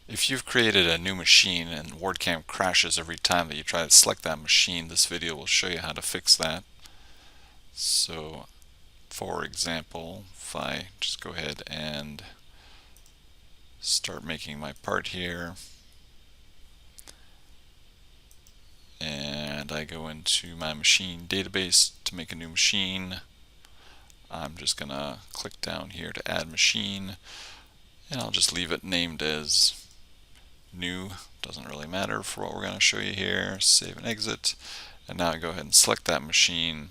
If you've created a new machine and WARDCAM crashes every time that you try to select that machine, this video will show you how to fix that. So, for example, if I just go ahead and start making my part here, and I go into my machine database to make a new machine, I'm just going to click down here to add machine, and I'll just leave it named as new. Doesn't really matter for what we're going to show you here. Save and exit, and now I go ahead and select that machine.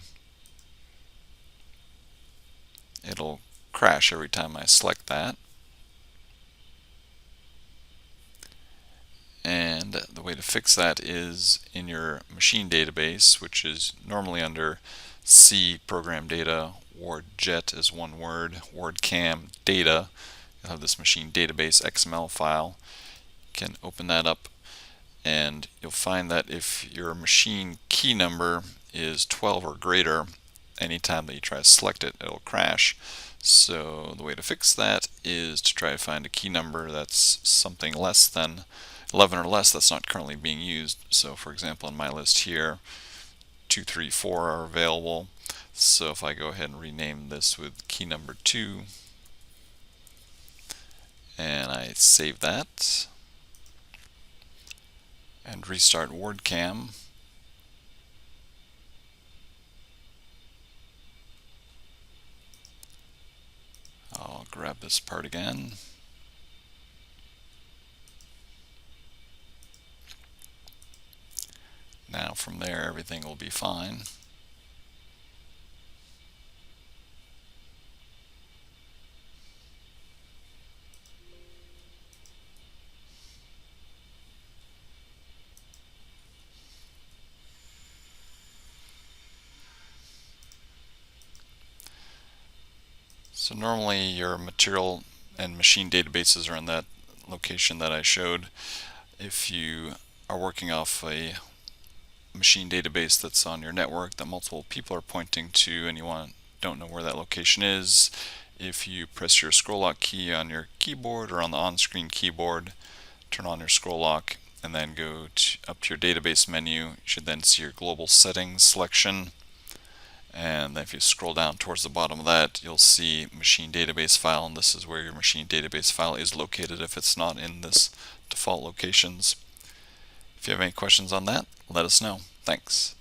It'll crash every time I select that. And the way to fix that is in your machine database, which is normally under C, ProgramData WARDJet is one word, WARDCAM Data. You'll have this machine database XML file. You can open that up, and you'll find that if your machine key number is 12 or greater, anytime that you try to select it, it'll crash. So the way to fix that is to try to find a key number that's something less than 11 or less that's not currently being used. So for example, in my list here, 2, 3, 4 are available. So if I go ahead and rename this with key number 2, and I save that and restart WARDCAM, I'll grab this part again. Now from there everything will be fine. So normally your material and machine databases are in that location that I showed. If you are working off a machine database that's on your network that multiple people are pointing to and you don't know where that location is, if you press your scroll lock key on your keyboard or on the on-screen keyboard, turn on your scroll lock, and then go up to your database menu, you should then see your global settings selection. And then if you scroll down towards the bottom of that, you'll see machine database file, and this is where your machine database file is located if it's not in this default locations. If you have any questions on that, let us know. Thanks.